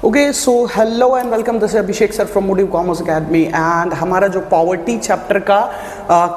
Okay so hello and welcome, this is Abhishek sir from motive commerce academy. And हमारा जो poverty chapter का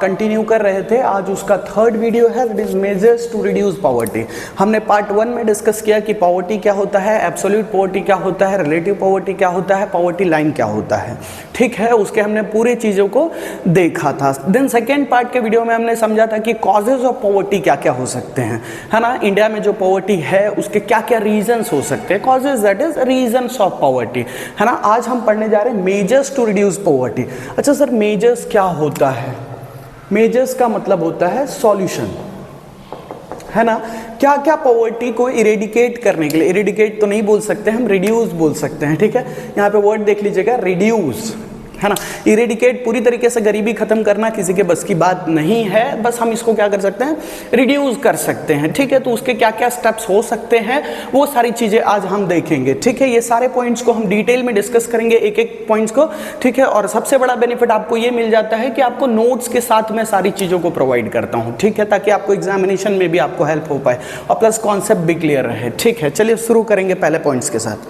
continue कर रहे थे, आज उसका थर्ड वीडियो है, that is measures to reduce poverty. हमने पार्ट 1 में डिस्कस किया कि पॉवर्टी क्या होता है, एब्सोल्यूट पॉवर्टी क्या होता है, रिलेटिव पॉवर्टी क्या होता है, पॉवर्टी लाइन क्या होता है। ठीक है, उसके हमने पूरी चीज़ों को देखा था। देन सेकेंड पार्ट के वीडियो में हमने समझा था कि कॉजेज ऑफ पॉवर्टी क्या क्या हो सकते हैं, है ना। इंडिया में जो पॉवर्टी है उसके क्या क्या रीजन्स हो सकते हैं, causes that is reasons of poverty, है ना। आज हम पढ़ने जा रहे हैं मेजर्स टू रिड्यूस पॉवर्टी। अच्छा सर, मेजर्स क्या होता है? मेजर्स का मतलब होता है सॉल्यूशन, है ना। क्या क्या पॉवर्टी को इरेडिकेट करने के लिए, इरेडिकेट तो नहीं बोल सकते हम, रिड्यूस बोल सकते हैं। ठीक है, यहाँ पे वर्ड देख लीजिएगा, रिड्यूस, है ना। इरेडिकेट पूरी तरीके से गरीबी खत्म करना किसी के बस की बात नहीं है, बस हम इसको क्या कर सकते हैं, रिड्यूस कर सकते हैं। ठीक है, तो उसके क्या क्या स्टेप्स हो सकते हैं वो सारी चीजें आज हम देखेंगे। ठीक है, ये सारे पॉइंट्स को हम डिटेल में डिस्कस करेंगे, एक एक पॉइंट्स को। ठीक है, और सबसे बड़ा बेनिफिट आपको ये मिल जाता है कि आपको नोट्स के साथ में सारी चीजों को प्रोवाइड करता हूँ। ठीक है, ताकि आपको एग्जामिनेशन में भी आपको हेल्प हो पाए और प्लस कॉन्सेप्ट भी क्लियर रहे। ठीक है, चलिए शुरू करेंगे पहले पॉइंट्स के साथ।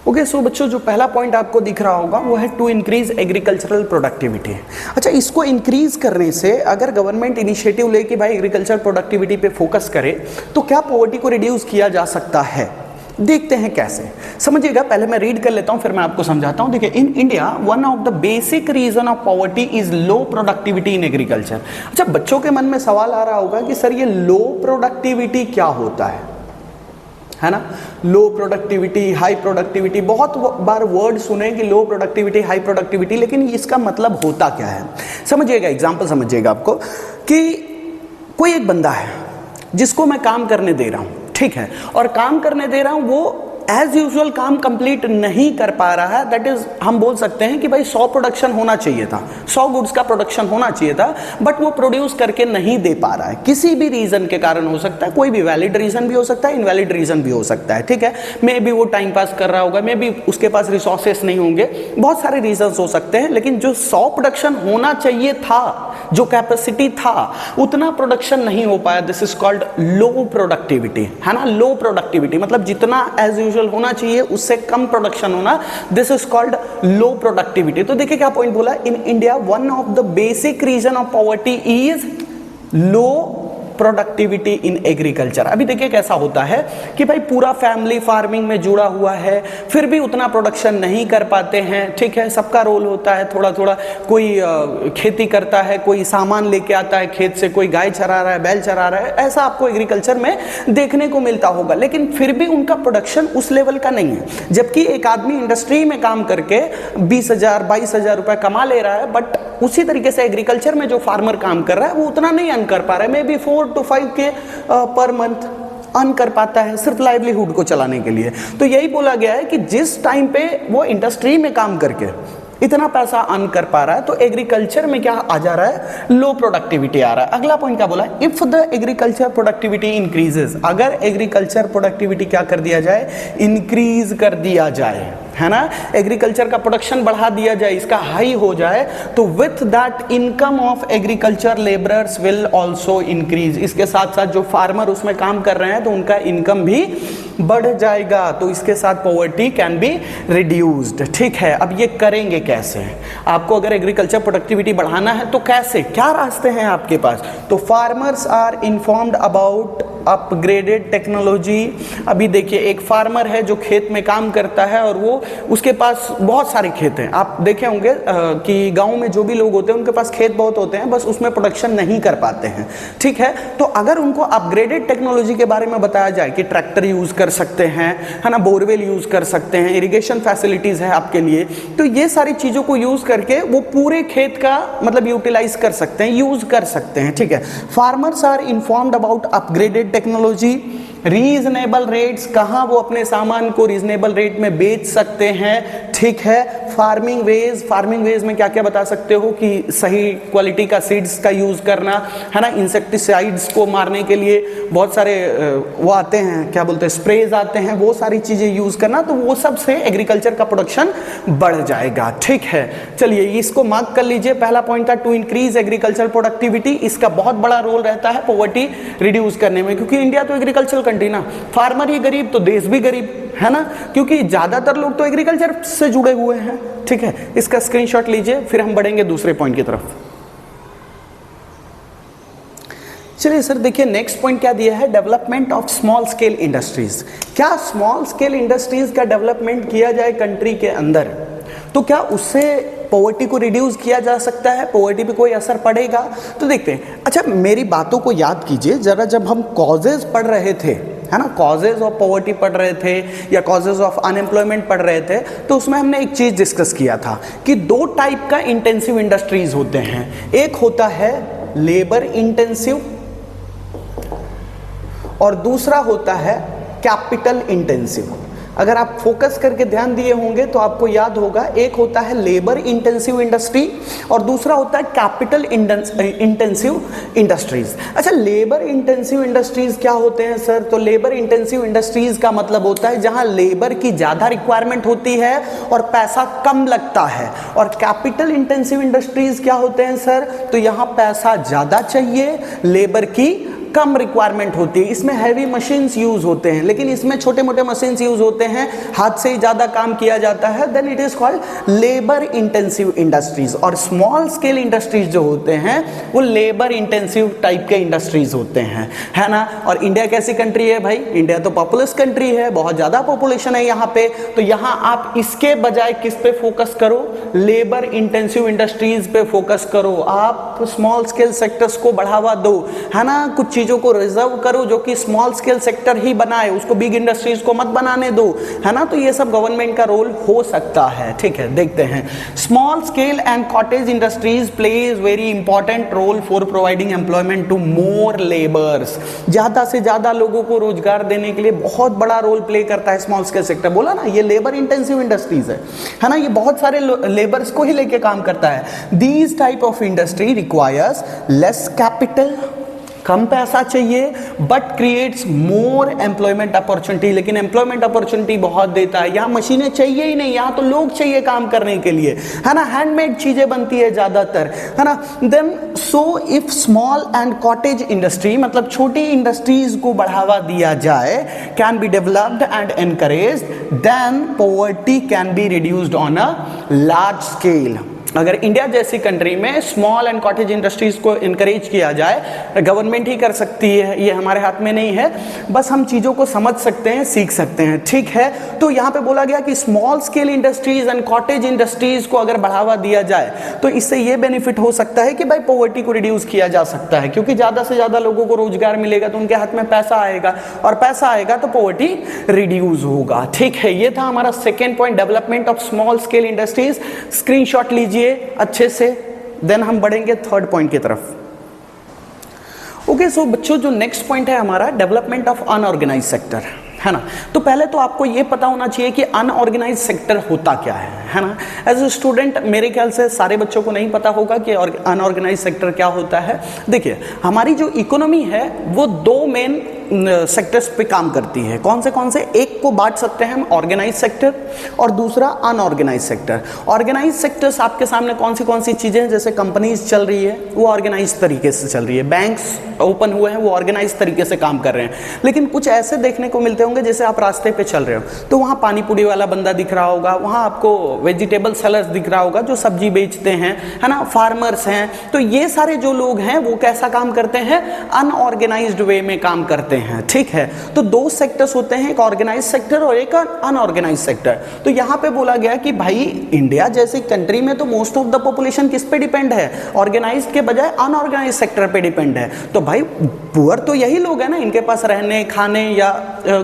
ओके सो बच्चों, जो पहला पॉइंट आपको दिख रहा होगा वो है टू इंक्रीज एग्रीकल्चरल प्रोडक्टिविटी। अच्छा, इसको इंक्रीज करने से अगर गवर्नमेंट इनिशिएटिव ले कि भाई एग्रीकल्चर प्रोडक्टिविटी पे फोकस करे तो क्या पॉवर्टी को रिड्यूस किया जा सकता है। देखते हैं कैसे, समझिएगा। पहले मैं रीड कर लेता हूं, फिर मैं आपको समझाता हूं। देखिए, in India one of the basic reason of poverty is low productivity in agriculture. अच्छा, बच्चों के मन में सवाल आ रहा होगा कि सर ये लो प्रोडक्टिविटी क्या होता है ना। लो प्रोडक्टिविटी, हाई प्रोडक्टिविटी, बहुत बार वर्ड सुने कि लो प्रोडक्टिविटी, हाई प्रोडक्टिविटी, लेकिन इसका मतलब होता क्या है समझिएगा। एग्जांपल समझिएगा आपको कि कोई एक बंदा है जिसको मैं काम करने दे रहा हूं, ठीक है, और काम करने दे रहा हूं, वो एज यूजुअल काम कंप्लीट नहीं कर पा रहा है। दैट इज, हम बोल सकते हैं कि भाई 100 प्रोडक्शन होना चाहिए था, 100 गुड्स का प्रोडक्शन होना चाहिए था, बट वो प्रोड्यूस करके नहीं दे पा रहा है। किसी भी रीजन के कारण हो सकता है, कोई भी वैलिड रीजन भी हो सकता है, इनवैलिड रीजन भी हो सकता है। ठीक है, मे बी वो टाइम पास कर रहा होगा, मे बी उसके पास रिसोर्सेस नहीं होंगे, बहुत सारे रीजन हो सकते हैं, लेकिन जो 100 प्रोडक्शन होना चाहिए था, जो कैपेसिटी था, उतना प्रोडक्शन नहीं हो पाया। This is called low productivity, है ना। लो प्रोडक्टिविटी मतलब जितना एज यूजुअल होना चाहिए उससे कम प्रोडक्शन होना, this is called low productivity. तो देखिए क्या पॉइंट बोला, in India one of the basic reason of poverty is low productivity in agriculture. अभी देखिए कैसा होता है कि भाई पूरा फैमिली फार्मिंग में जुड़ा हुआ है, फिर भी उतना प्रोडक्शन नहीं कर पाते हैं। ठीक है, सबका रोल होता है थोड़ा थोड़ा, कोई खेती करता है, कोई सामान लेके आता है खेत से, कोई गाय चरा रहा है, बैल चरा रहा है, ऐसा आपको एग्रीकल्चर में देखने को मिलता होगा, लेकिन फिर भी उनका प्रोडक्शन उस लेवल का नहीं है। जबकि एक आदमी इंडस्ट्री में काम करके 20,000 22,000 रुपए कमा ले रहा है, बट उसी तरीके से एग्रीकल्चर में जो फार्मर काम कर रहा है वो उतना नहीं अर्न कर पा रहा है। मे बी 4 to 5 के पर मंथ अर्न कर पाता है सिर्फ लाइवलीहुड को चलाने के लिए। तो यही बोला गया है कि जिस टाइम पे वो इंडस्ट्री में काम करके इतना पैसा अर्न कर पा रहा है, तो एग्रीकल्चर में क्या आ जा रहा है, लो प्रोडक्टिविटी आ रहा है। अगला पॉइंट क्या बोला, if the agriculture productivity increases, अगर एग्रीकल्चर प्रोडक्टिविटी क्या कर दिया जाए, इंक्रीज कर दिया जाए, है ना, एग्रीकल्चर का प्रोडक्शन बढ़ा दिया जाए, इसका हाई हो जाए, तो with that income of agriculture labourers will also increase. इसके साथ साथ जो फार्मर उसमें काम कर रहे हैं तो उनका इनकम भी बढ़ जाएगा, तो इसके साथ पॉवर्टी कैन बी रिड्यूस्ड। ठीक है, अब ये करेंगे कैसे, आपको अगर एग्रीकल्चर प्रोडक्टिविटी बढ़ाना है तो कैसे, क्या रास्ते हैं आपके पास। तो farmers are informed about upgraded technology. अभी देखिए, एक फार्मर है जो खेत में काम करता है और वो उसके पास बहुत सारे खेत हैं। आप देखे होंगे कि गांव में जो भी लोग होते हैं उनके पास खेत बहुत होते हैं, बस उसमें प्रोडक्शन नहीं कर पाते हैं। ठीक है, तो अगर उनको अपग्रेडेड टेक्नोलॉजी के बारे में बताया जाए कि ट्रैक्टर यूज कर सकते हैं, है ना, बोरवेल यूज कर सकते हैं, इरिगेशन फैसिलिटीज है आपके लिए, तो ये सारी चीजों को यूज करके वो पूरे खेत का मतलब यूटिलाइज कर सकते हैं, यूज कर सकते हैं। ठीक है, farmers are informed about upgraded technology, reasonable rates, कहां वो अपने सामान को रीजनेबल रेट में बेच सकते हैं। ठीक है, फार्मिंग वेज में क्या क्या बता सकते हो कि सही क्वालिटी का सीड्स का यूज करना, है ना, इंसेक्टिसाइड्स को मारने के लिए बहुत सारे वो आते हैं, क्या बोलते हैं, स्प्रेज आते हैं, वो सारी चीजें यूज करना, तो वो सब से एग्रीकल्चर का प्रोडक्शन बढ़ जाएगा। ठीक है, चलिए इसको मार्क कर लीजिए। पहला पॉइंट था टू इंक्रीज एग्रीकल्चर प्रोडक्टिविटी, इसका बहुत बड़ा रोल रहता है पॉवर्टी रिड्यूस करने में, क्योंकि इंडिया तो एग्रीकल्चर कंट्री ना, फार्मर ही गरीब तो देश भी गरीब, है ना, क्योंकि ज्यादातर लोग तो एग्रीकल्चर से जुड़े हुए हैं। ठीक है, इसका स्क्रीनशॉट लीजिए, फिर हम बढ़ेंगे दूसरे पॉइंट की तरफ। चलिए सर, देखिए नेक्स्ट पॉइंट क्या दिया है, development of small scale industries. क्या स्मॉल स्केल इंडस्ट्रीज का डेवलपमेंट किया जाए कंट्री के अंदर तो क्या उससे पॉवर्टी को रिड्यूस किया जा सकता है, पॉवर्टी पे कोई असर पड़ेगा? तो देखते हैं। अच्छा, मेरी बातों को याद कीजिए जरा, जब हम कॉजेज पढ़ रहे थे, है ना, कॉजेज ऑफ पॉवर्टी पढ़ रहे थे या कॉजेज ऑफ अनएम्प्लॉयमेंट पढ़ रहे थे, तो उसमें हमने एक चीज डिस्कस किया था कि दो टाइप का इंटेंसिव इंडस्ट्रीज होते हैं। एक होता है लेबर इंटेंसिव और दूसरा होता है कैपिटल इंटेंसिव। अगर आप फोकस करके ध्यान दिए होंगे तो आपको याद होगा, एक होता है लेबर इंटेंसिव इंडस्ट्री और दूसरा होता है कैपिटल इंटेंसिव इंडस्ट्रीज। अच्छा, लेबर इंटेंसिव इंडस्ट्रीज क्या होते हैं सर? तो लेबर इंटेंसिव इंडस्ट्रीज का मतलब होता है जहां लेबर की ज्यादा रिक्वायरमेंट होती है और पैसा कम लगता है। और कैपिटल इंटेंसिव इंडस्ट्रीज क्या होते हैं सर? तो यहां पैसा ज्यादा चाहिए, लेबर की कम रिक्वायरमेंट होती है। इसमें हैवी मशीन्स यूज होते हैं, लेकिन इसमें छोटे मोटे मशीन्स यूज होते हैं, हाथ से ही ज्यादा काम किया जाता है। Then it is called labour intensive industries. और स्मॉल स्केल इंडस्ट्रीज जो होते हैं वो लेबर इंटेंसिव टाइप के इंडस्ट्रीज होते हैं, है ना। और इंडिया कैसी कंट्री है भाई? इंडिया तो पॉपुलस कंट्री है, बहुत ज्यादा पॉपुलेशन है यहाँ पे। तो यहाँ आप इसके बजाय किस पे फोकस करो? लेबर इंटेंसिव इंडस्ट्रीज पे फोकस करो। आप स्मॉल स्केल सेक्टर्स को बढ़ावा दो, है ना। कुछ चीजों को रिजर्व करो जो कि स्मॉल स्केल सेक्टर ही बनाए, उसको बिग इंडस्ट्रीज को मत बनाने दो, है ना। तो ये सब गवर्नमेंट का रोल हो सकता है। ठीक है, देखते हैं। Small scale and cottage industries plays very important role for providing employment to more labours. ज्यादा से ज्यादा लोगों को रोजगार देने के लिए बहुत बड़ा रोल प्ले करता है स्मॉल स्केल सेक्टर। बोला ना, ये लेबर इंटेंसिव इंडस्ट्रीज है ना, ये बहुत सारे लेबर्स को ही लेके काम करता है। These type of industry requires less capital, कम पैसा चाहिए, but creates more employment opportunity. लेकिन एम्प्लॉयमेंट अपॉर्चुनिटी बहुत देता है। यहाँ मशीनें चाहिए ही नहीं, यहाँ तो लोग चाहिए काम करने के लिए, है ना। हैंडमेड चीजें बनती है ज्यादातर, है ना। Then so if small and cottage industry, मतलब छोटी इंडस्ट्रीज को बढ़ावा दिया जाए, can be developed and encouraged, then poverty can be reduced on a large scale. अगर इंडिया जैसी कंट्री में स्मॉल एंड कॉटेज इंडस्ट्रीज को इनकरेज किया जाए, गवर्नमेंट ही कर सकती है, ये हमारे हाथ में नहीं है, बस हम चीजों को समझ सकते हैं, सीख सकते हैं। ठीक है, तो यहां पे बोला गया कि small scale industries and cottage industries को अगर बढ़ावा दिया जाए तो इससे ये बेनिफिट हो सकता है कि भाई पॉवर्टी को रिड्यूस किया जा सकता है, क्योंकि ज्यादा से ज्यादा लोगों को रोजगार मिलेगा तो उनके हाथ में पैसा आएगा, और पैसा आएगा तो पॉवर्टी रिड्यूस होगा। ठीक है, ये था हमारा second point, development of small scale industries. Screenshot लीजिए अच्छे से, देन हम बढ़ेंगे थर्ड पॉइंट की तरफ। ओके, सो बच्चों, जो नेक्स्ट पॉइंट है हमारा, डेवलपमेंट ऑफ अनऑर्गेनाइज्ड सेक्टर, है ना। तो पहले तो आपको ये पता होना चाहिए कि अनऑर्गेनाइज्ड सेक्टर होता क्या है ना। एज ए स्टूडेंट मेरे ख्याल से सारे बच्चों को नहीं पता होगा कि अनऑर्गेनाइज्ड सेक्टर क्या होता है। देखिए, हमारी जो इकोनॉमी है वो दो मेन सेक्टर्स पे काम करती है। कौन से? एक को बांट सकते हैं हम ऑर्गेनाइज सेक्टर और दूसरा अनऑर्गेनाइज सेक्टर। ऑर्गेनाइज सेक्टर्स आपके सामने कौन सी चीजें हैं? जैसे कंपनीज चल रही है वो ऑर्गेनाइज तरीके से चल रही है, बैंक्स ओपन हुए हैं वो ऑर्गेनाइज तरीके से काम कर रहे हैं। लेकिन कुछ ऐसे देखने को मिलते होंगे, जैसे आप रास्ते पे चल रहे हो तो वहां पानी पूरी वाला बंदा दिख रहा होगा, वहां आपको वेजिटेबल सेलर्स दिख रहा होगा जो सब्जी बेचते हैं, है ना, फार्मर्स हैं। तो ये सारे जो लोग हैं वो कैसा काम करते हैं? अनऑर्गेनाइज्ड वे में काम करते हैं। ठीक है, तो दो सेक्टर्स होते हैं, एक ऑर्गेनाइज सेक्टर और एक अनऑर्गेनाइज सेक्टर। तो यहां पे बोला गया कि भाई इंडिया जैसी कंट्री में तो मोस्ट ऑफ द पॉपुलेशन किस पे डिपेंड है? ऑर्गेनाइज्ड के बजाय अनऑर्गेनाइज सेक्टर पे डिपेंड है। तो भाई पुअर तो यही लोग हैं ना, इनके पास रहने खाने या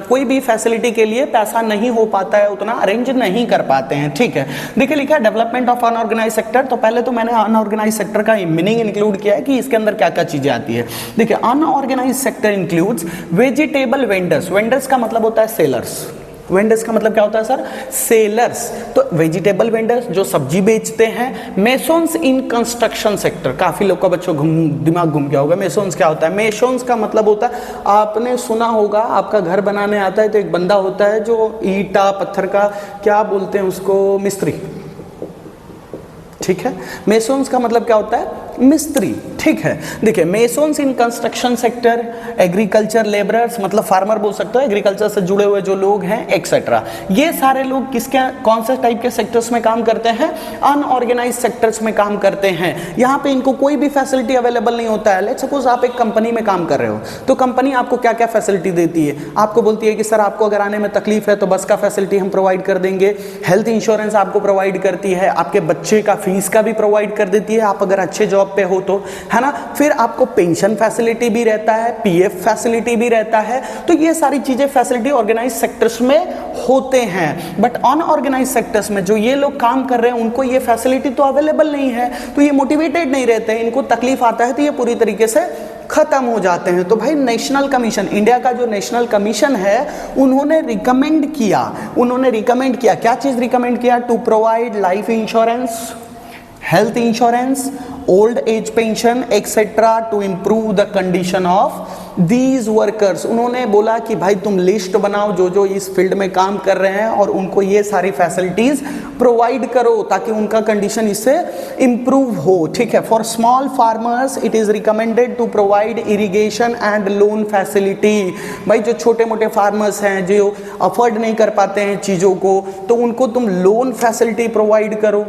कोई भी फैसिलिटी के लिए पैसा नहीं हो पाता है, उतना अरेंज नहीं कर पाते हैं। ठीक है, देखिए लिखा है डेवलपमेंट ऑफ अनऑर्गेनाइज सेक्टर। तो पहले तो मैंने अनऑर्गेनाइज सेक्टर का मीनिंग इंक्लूड किया है कि इसके अंदर क्या क्या चीजें आती है। देखिए, unorganised sector includes vegetable vendors. Vendors का मतलब होता है सेलर्स। वेंडर्स का मतलब क्या होता है सर? सेलर्स। तो वेजिटेबल वेंडर्स जो सब्जी बेचते हैं। मेसोन्स इन कंस्ट्रक्शन सेक्टर, काफी लोग का बच्चों दिमाग घूम गया होगा। मेसोन्स क्या होता है? मेसोन्स का मतलब होता है, आपने सुना होगा, आपका घर बनाने आता है तो एक बंदा होता है जो ईटा पत्थर का, क्या बोलते हैं उसको, मिस्त्री। ठीक है, मेसोन्स का मतलब क्या होता है? मिस्त्री। ठीक है। देखिए masons in construction sector, agriculture labourers मतलब फार्मर बोल सकते हो, एग्रीकल्चर से जुड़े हुए जो लोग हैं एक्सेट्रा, ये सारे लोग किसके कौन से टाइप के सेक्टर्स में काम करते हैं? अनऑर्गेनाइज्ड सेक्टर्स में काम करते हैं। यहाँ पे इनको कोई भी फैसिलिटी अवेलेबल नहीं होता है। लेट्स सपोज आप एक कंपनी में काम कर रहे हो, तो कंपनी आपको क्या क्या फैसिलिटी देती है? आपको बोलती है कि सर आपको अगर आने में तकलीफ है तो बस का फैसिलिटी हम प्रोवाइड कर देंगे, हेल्थ इंश्योरेंस आपको प्रोवाइड करती है, आपके बच्चे का फीस का भी प्रोवाइड कर देती है आप अगर अच्छे जॉब पे हो तो, है ना। फिर आपको पेंशन फैसिलिटी भी रहता है, पीएफ फैसिलिटी भी रहता है। तो ये सारी चीजें फैसिलिटी ऑर्गेनाइज सेक्टर्स में होते हैं। बट अनऑर्गेनाइज सेक्टर्स में जो ये लोग काम कर रहे हैं उनको ये फैसिलिटी तो अवेलेबल नहीं है, तो ये मोटिवेटेड नहीं रहते हैं, इनको तकलीफ आता है तो ये पूरी तरीके से खत्म हो जाते हैं। तो भाई नेशनल कमीशन, इंडिया का जो नेशनल कमीशन है, उन्होंने रिकमेंड किया क्या चीज रिकमेंड किया? To provide life insurance, health insurance, old age pension etcetera to improve the condition of these workers. उन्होंने बोला कि भाई तुम लिस्ट बनाओ जो जो इस फील्ड में काम कर रहे हैं और उनको ये सारी फैसिलिटीज प्रोवाइड करो ताकि उनका कंडीशन इससे इंप्रूव हो। ठीक है। For small farmers it is recommended to provide irrigation and loan facility. भाई जो छोटे मोटे फार्मर्स हैं जो अफोर्ड नहीं कर पाते हैं चीजों को, तो उनको तुम लोन फैसिलिटी प्रोवाइड करो,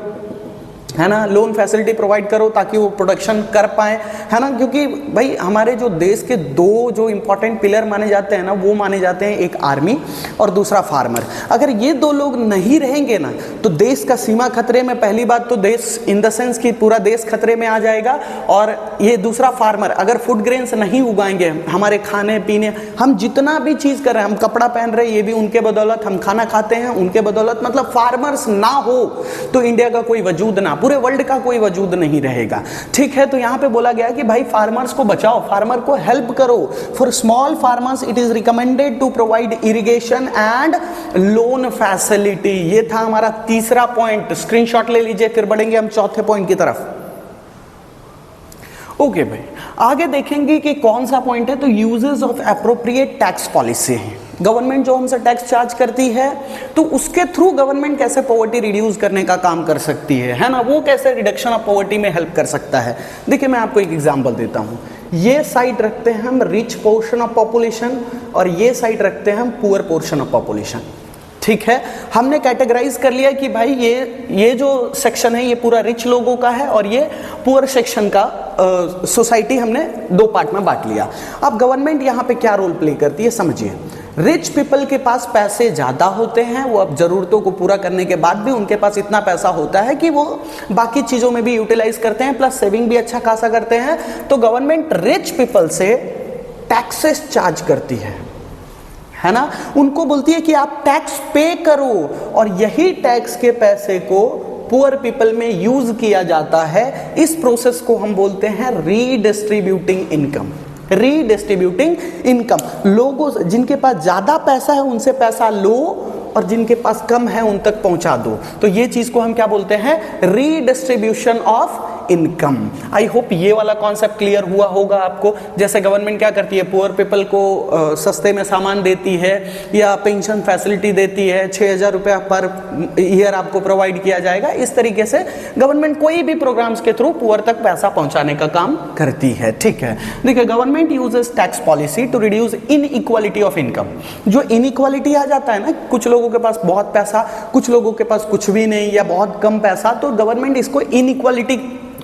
है ना, लोन फैसिलिटी प्रोवाइड करो ताकि वो प्रोडक्शन कर पाए, है ना। क्योंकि भाई हमारे जो देश के दो जो इंपॉर्टेंट पिलर माने जाते हैं ना, वो माने जाते हैं, एक आर्मी और दूसरा फार्मर। अगर ये दो लोग नहीं रहेंगे ना तो देश का सीमा खतरे में, पहली बात तो देश इन द सेंस कि पूरा देश खतरे में आ जाएगा। और ये दूसरा फार्मर अगर फूड ग्रेन्स नहीं उगाएंगे, हमारे खाने पीने, हम जितना भी चीज कर रहे हैं, हम कपड़ा पहन रहे हैं ये भी उनके बदौलत, हम खाना खाते हैं उनके बदौलत, मतलब फार्मर्स ना हो तो इंडिया का कोई वजूद ना, पूरे वर्ल्ड का कोई वजूद नहीं रहेगा। ठीक है। तो यहां पे बोला गया कि भाई फार्मर्स को बचाओ, फार्मर को हेल्प करो। For small farmers it is recommended to provide irrigation and loan facility. ये था हमारा तीसरा पॉइंट, स्क्रीनशॉट ले लीजिए, फिर बढ़ेंगे हम चौथे पॉइंट की तरफ। ओके भाई, आगे देखेंगे कि कौन सा पॉइंट है। तो uses of appropriate tax policy है। गवर्नमेंट जो हमसे टैक्स चार्ज करती है तो उसके थ्रू गवर्नमेंट कैसे पॉवर्टी रिड्यूस करने का काम कर सकती है ना, वो कैसे रिडक्शन ऑफ पॉवर्टी में हेल्प कर सकता है। देखिए मैं आपको एक एग्जांपल देता हूं। ये साइड रखते हैं हम रिच पोर्शन ऑफ पॉपुलेशन और ये साइड रखते हैं हम पुअर पोर्शन ऑफ पॉपुलेशन। ठीक है। हमने कैटेगराइज कर लिया कि भाई ये जो सेक्शन है ये पूरा रिच लोगों का है और ये पुअर सेक्शन का सोसाइटी हमने दो पार्ट में बांट लिया। अब गवर्नमेंट यहाँ पे क्या रोल प्ले करती है समझिए। रिच पीपल के पास पैसे ज़्यादा होते हैं, वो अब ज़रूरतों को पूरा करने के बाद भी उनके पास इतना पैसा होता है कि वो बाकी चीज़ों में भी यूटिलाइज करते हैं, प्लस सेविंग भी अच्छा खासा करते हैं। तो गवर्नमेंट रिच पीपल से टैक्सेस चार्ज करती है ना, उनको बोलती है कि आप टैक्स पे करो और यही टैक्स के पैसे को पुअर पीपल में यूज किया जाता है। इस प्रोसेस को हम बोलते हैं रीडिस्ट्रीब्यूटिंग इनकम। रीडिस्ट्रीब्यूटिंग इनकम, लोगों जिनके पास ज्यादा पैसा है उनसे पैसा लो और जिनके पास कम है उन तक पहुंचा दो। तो ये चीज को हम क्या बोलते हैं? Redistribution of income. I hope ये वाला कॉन्सेप्ट क्लियर हुआ होगा आपको। जैसे गवर्नमेंट क्या करती है, पुअर पीपल को सस्ते में सामान देती है या पेंशन फैसिलिटी देती है, 6,000 रुपया पर ईयर आपको प्रोवाइड किया जाएगा। इस तरीके से गवर्नमेंट कोई भी प्रोग्राम्स के थ्रू पुअर तक पैसा पहुंचाने का काम करती है। ठीक है। देखिए government uses tax policy to reduce inequality of income. जो इनइक्वालिटी आ जाता है ना, कुछ लोगों के पास बहुत पैसा, कुछ लोगों के पास कुछ भी नहीं या बहुत कम पैसा, तो गवर्नमेंट इसको इनइक्वालिटी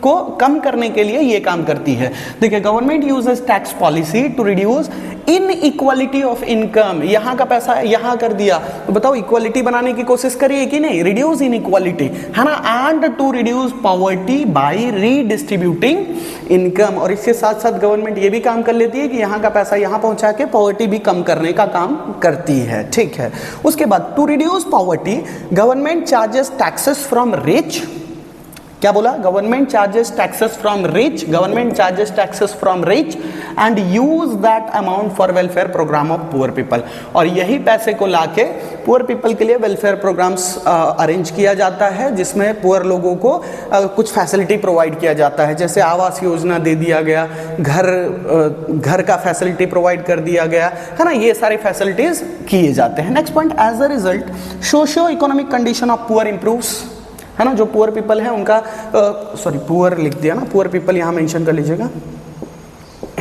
को कम करने के लिए ये काम करती है। देखिए government uses tax policy to reduce inequality of income. यहाँ का पैसा यहाँ कर दिया, तो बताओ इक्वालिटी बनाने की कोशिश करिए कि नहीं, रिड्यूस इनइक्वालिटी, है ना। And to reduce poverty by redistributing income. और इसके साथ साथ गवर्नमेंट ये भी काम कर लेती है कि यहाँ का पैसा यहाँ पहुंचा के पॉवर्टी भी कम करने का काम करती है। ठीक है। उसके बाद to reduce poverty government charges taxes from rich. क्या बोला? Government charges taxes from rich, government charges taxes from rich and use that amount for welfare program of poor people. और यही पैसे को लाके पुअर पीपल के लिए वेलफेयर प्रोग्राम्स अरेंज किया जाता है, जिसमें पुअर लोगों को कुछ फैसिलिटी प्रोवाइड किया जाता है। जैसे आवास योजना दे दिया गया, घर का फैसिलिटी प्रोवाइड कर दिया गया, है ना। ये सारी फैसिलिटीज किए जाते हैं। Next point, as a result socio economic condition of poor improves, है ना। जो पुअर पीपल है उनका सॉरी पुअर लिख दिया ना, पुअर पीपल यहाँ मेंशन कर लीजिएगा।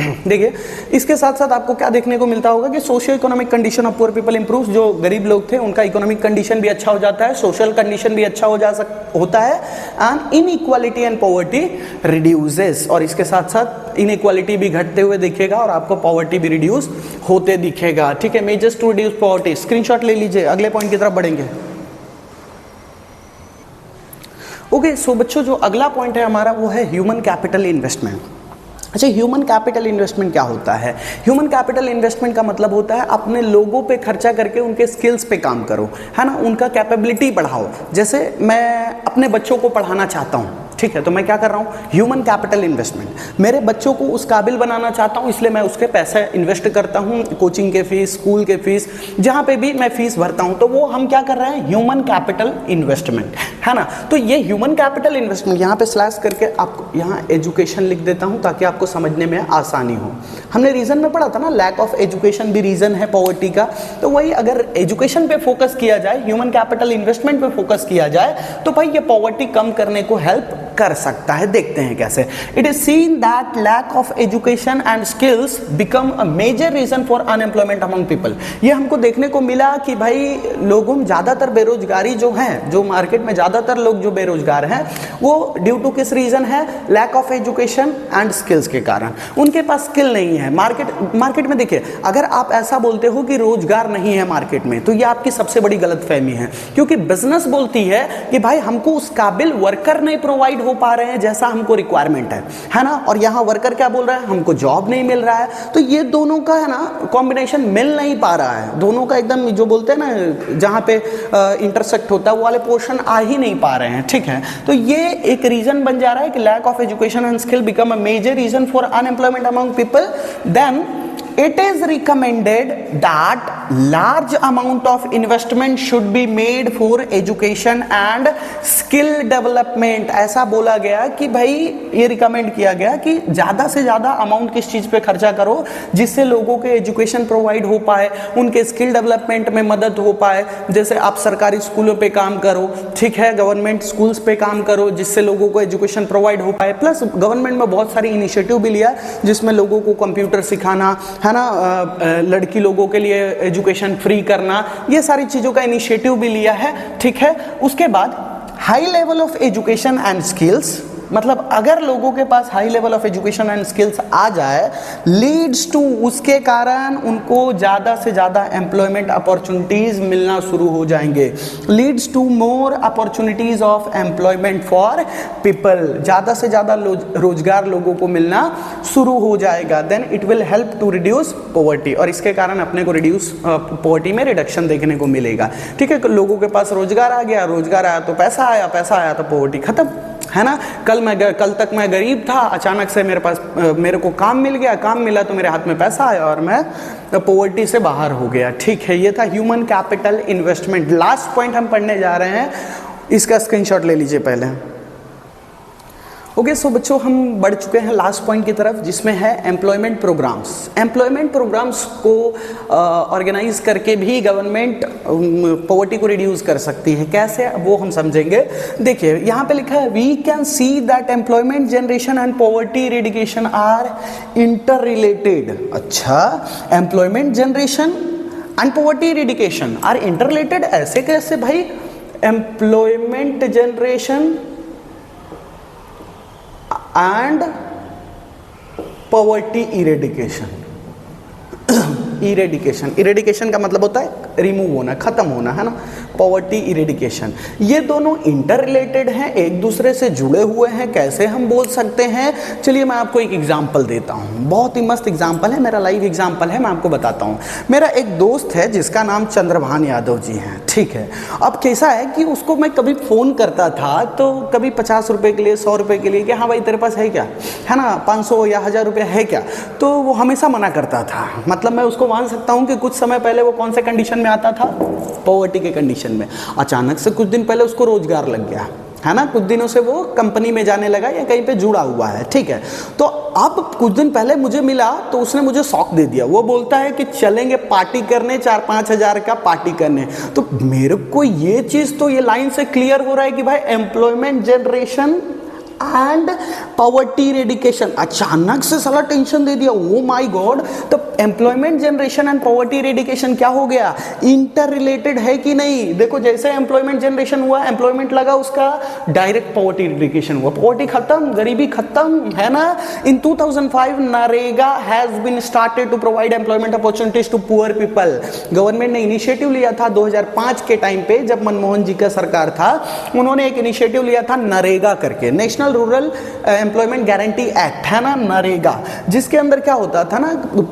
देखिए इसके साथ साथ आपको क्या देखने को मिलता होगा कि socio economic condition of poor people improves. जो गरीब लोग थे उनका इकोनॉमिक कंडीशन भी अच्छा हो जाता है, सोशल कंडीशन भी अच्छा होता है, and inequality and poverty reduces. और इसके साथ साथ इनइक्वालिटी भी घटते हुए दिखेगा और आपको पॉवर्टी भी रिड्यूस होते दिखेगा। ठीक है, measures to reduce poverty, screenshot ले लीजिए, अगले पॉइंट की तरफ बढ़ेंगे। ओके सो बच्चों जो अगला पॉइंट है हमारा वो है ह्यूमन कैपिटल इन्वेस्टमेंट। अच्छा, ह्यूमन कैपिटल इन्वेस्टमेंट क्या होता है? ह्यूमन कैपिटल इन्वेस्टमेंट का मतलब होता है अपने लोगों पे खर्चा करके उनके स्किल्स पे काम करो, है ना, उनका कैपेबिलिटी बढ़ाओ। जैसे मैं अपने बच्चों को पढ़ाना चाहता हूँ, ठीक है, तो मैं क्या कर रहा हूँ, ह्यूमन कैपिटल इन्वेस्टमेंट। मेरे बच्चों को उस काबिल बनाना चाहता हूँ, इसलिए मैं उसके पैसे इन्वेस्ट करता हूँ, कोचिंग के फीस, स्कूल के फीस, जहाँ पे भी मैं फीस भरता हूँ, तो वो हम क्या कर रहे हैं, ह्यूमन कैपिटल इन्वेस्टमेंट, है ना। तो ये ह्यूमन कैपिटल इन्वेस्टमेंट यहाँ पे स्लैश करके आपको यहाँ एजुकेशन लिख देता हूँ ताकि आपको समझने में आसानी हो। हमने रीजन में पढ़ा था ना, लैक ऑफ एजुकेशन भी रीजन है पॉवर्टी का। तो वही अगर एजुकेशन पे फोकस किया जाए, ह्यूमन कैपिटल इन्वेस्टमेंट पे फोकस किया जाए, तो भाई ये पॉवर्टी कम करने को हेल्प कर सकता है। देखते हैं कैसे। It is seen that lack of education and skills become a major reason for unemployment among people. ये हमको देखने को मिला कि भाई लोगों में ज्यादातर बेरोजगारी जो है, जो मार्केट में ज्यादातर लोग जो बेरोजगार हैं, वो ड्यू टू किस रीजन है, lack of education and skills के कारण। उनके पास स्किल नहीं है। मार्केट में देखिए, अगर आप ऐसा बोलते हो कि रोजगार नहीं है मार्केट में, तो ये आपकी सबसे बड़ी गलतफहमी है, क्योंकि बिजनेस बोलती है कि भाई हमको उस काबिल वर्कर नहीं प्रोवाइड हो पा रहे हैं जैसा हमको रिक्वायरमेंट है ना। और यहाँ वर्कर क्या बोल रहा है, हमको जॉब नहीं मिल रहा है। तो ये दोनों का है ना कॉम्बिनेशन मिल नहीं पा रहा है, दोनों का एकदम जो बोलते हैं ना जहाँ पे इंटरसेक्ट होता है वो वाले पोर्शन आ ही नहीं पा रहे हैं, ठीक है। तो ये एक रीजन बन जा रहा है कि lack of education and skill become a major reason for unemployment among people. Then it is recommended that large amount of investment should be made for education and skill development। ऐसा बोला गया कि भाई ये रिकमेंड किया गया कि ज्यादा से ज्यादा अमाउंट किस चीज पे खर्चा करो जिससे लोगों के एजुकेशन प्रोवाइड हो पाए, उनके स्किल डेवलपमेंट में मदद हो पाए। जैसे आप सरकारी स्कूलों पे काम करो, ठीक है, गवर्नमेंट स्कूल्स पे काम करो जिससे लोगों को एजुकेशन प्रोवाइड हो पाए। प्लस गवर्नमेंट में बहुत सारी इनिशिएटिव भी लिया जिसमें लोगों को कंप्यूटर सिखाना, है ना, लड़की लोगों के लिए एजुकेशन फ्री करना, ये सारी चीज़ों का इनिशिएटिव भी लिया है, ठीक है। उसके बाद high level of education and skills, मतलब अगर लोगों के पास high level of education and skills आ जाए, लीड्स टू, उसके कारण उनको ज़्यादा से ज़्यादा एम्प्लॉयमेंट अपॉर्चुनिटीज़ मिलना शुरू हो जाएंगे। Leads to more opportunities of employment for people, ज़्यादा से ज़्यादा रोजगार लोगों को मिलना शुरू हो जाएगा। Then it will help to reduce poverty, और इसके कारण अपने को रिड्यूस पॉवर्टी में रिडक्शन देखने को मिलेगा, ठीक है। लोगों के पास रोजगार आ गया, रोजगार आया तो पैसा आया, पैसा आया तो पॉवर्टी खत्म, है ना। कल तक मैं गरीब था, अचानक से मेरे को काम मिल गया, काम मिला तो मेरे हाथ में पैसा आया और मैं पॉवर्टी से बाहर हो गया, ठीक है। ये था human capital investment. Last point हम पढ़ने जा रहे हैं, इसका स्क्रीनशॉट ले लीजिए पहले। ओके सो बच्चों हम बढ़ चुके हैं लास्ट पॉइंट की तरफ, जिसमें है एम्प्लॉयमेंट प्रोग्राम्स। एम्प्लॉयमेंट प्रोग्राम्स को ऑर्गेनाइज करके भी गवर्नमेंट पॉवर्टी को रिड्यूस कर सकती है। कैसे, वो हम समझेंगे। देखिए यहाँ पे लिखा है, we can see that employment generation and poverty eradication are inter related. अच्छा, employment generation and poverty eradication are inter related, ऐसे कैसे भाई? Employment generation and poverty eradication. Eradication का मतलब होता है रिमूव होना, खत्म होना, है ना। पॉवर्टी इरेडिकेशन, ये दोनों इंटर रिलेटेड हैं, एक दूसरे से जुड़े हुए हैं। कैसे हम बोल सकते हैं? चलिए मैं आपको एक एग्जांपल देता हूँ, बहुत ही मस्त एग्जांपल है, मेरा लाइव एग्जांपल है, मैं आपको बताता हूँ। मेरा एक दोस्त है जिसका नाम चंद्रभान यादव जी है, ठीक है। अब कैसा है कि उसको मैं कभी फ़ोन करता था तो कभी 50 रुपये के लिए, 100 रुपये के लिए कि हाँ भाई तेरे पास है क्या, है ना, 500 या 1000 रुपये है क्या, तो वो हमेशा मना करता था। मतलब मैं उसको मान सकता हूँ कि कुछ समय पहले वो कौन से कंडीशन में आता था, पॉवर्टी के कंडीशन में। अचानक से कुछ दिन पहले उसको रोजगार लग गया, है ना, कुछ दिनों से वो कंपनी में जाने लगा या कहीं पे जुड़ा हुआ है, ठीक है। तो अब कुछ दिन पहले मुझे मिला तो उसने मुझे शॉक दे दिया। वो बोलता है कि चलेंगे पार्टी करने, 4-5 हज़ार का पार्टी करने। तो मेरे को ये चीज़ तो ये लाइन से क्लियर हो रहा है कि भाई एम्प्लॉयमेंट जनरेशन एंड पॉवर्टी रेडिकेशन, अचानक से साला टेंशन दे दिया। ओ माय गॉड, तो एम्प्लॉयमेंट जनरेशन एंड पॉवर्टी रेडिकेशन क्या हो गया, इंटर रिलेटेड है कि नहीं? देखो जैसे एम्प्लॉयमेंट जनरेशन हुआ, एम्प्लॉयमेंट लगा, उसका डायरेक्ट पॉवर्टी रेडिकेशन हुआ, पॉवर्टी खत्म, गरीबी खत्म, है ना। In 2005 NREGA has been started to provide employment opportunities to poor people. Government ने इनिशिएटिव लिया था 2005 के टाइम पे, जब मनमोहन जी का सरकार था, उन्होंने एक इनिशिएटिव लिया था नरेगा करके, national rural employment guarantee act, है ना, नरेगा, जिसके अंदर क्या होता था ना,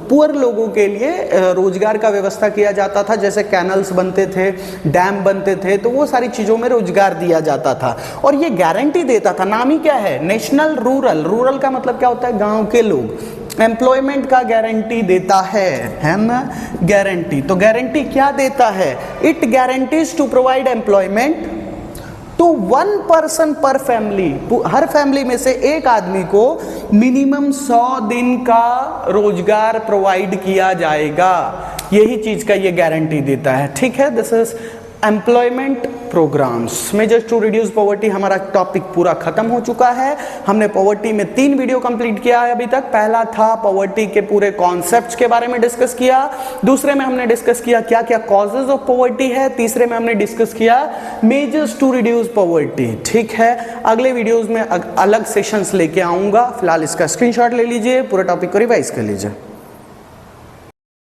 पुअर लोगों के लिए रोजगार का व्यवस्था किया जाता था। जैसे कैनल्स बनते थे, डैम बनते थे, तो वो सारी चीजों में रोजगार दिया जाता था और ये गारंटी देता था। नाम ही क्या है, नेशनल रूरल। रूरल का मतलब क्या होता है, गांव के लोग। एम्प्लॉयमेंट का गारंटी देता है ना, गारंटी। तो गारंटी क्या देता है, it guarantees to provide employment to 1 person per family. हर फैमिली में से एक आदमी को मिनिमम 100 दिन का रोजगार प्रोवाइड किया जाएगा। यही चीज का ये गारंटी देता है, ठीक है। This is employment programs measures to reduce poverty. हमारा टॉपिक पूरा खत्म हो चुका है। हमने पॉवर्टी में 3 वीडियो कंप्लीट किया है अभी तक। पहला था पॉवर्टी के पूरे कॉन्सेप्ट्स के बारे में डिस्कस किया, दूसरे में हमने डिस्कस किया क्या क्या कॉजेज ऑफ पॉवर्टी है, तीसरे में हमने डिस्कस किया मेजर्स टू रिड्यूस पॉवर्टी, ठीक है। अगले वीडियोज में अलग सेशंस लेके आऊंगा। फिलहाल इसका स्क्रीनशॉट ले लीजिए, पूरे टॉपिक को रिवाइज कर लीजिए।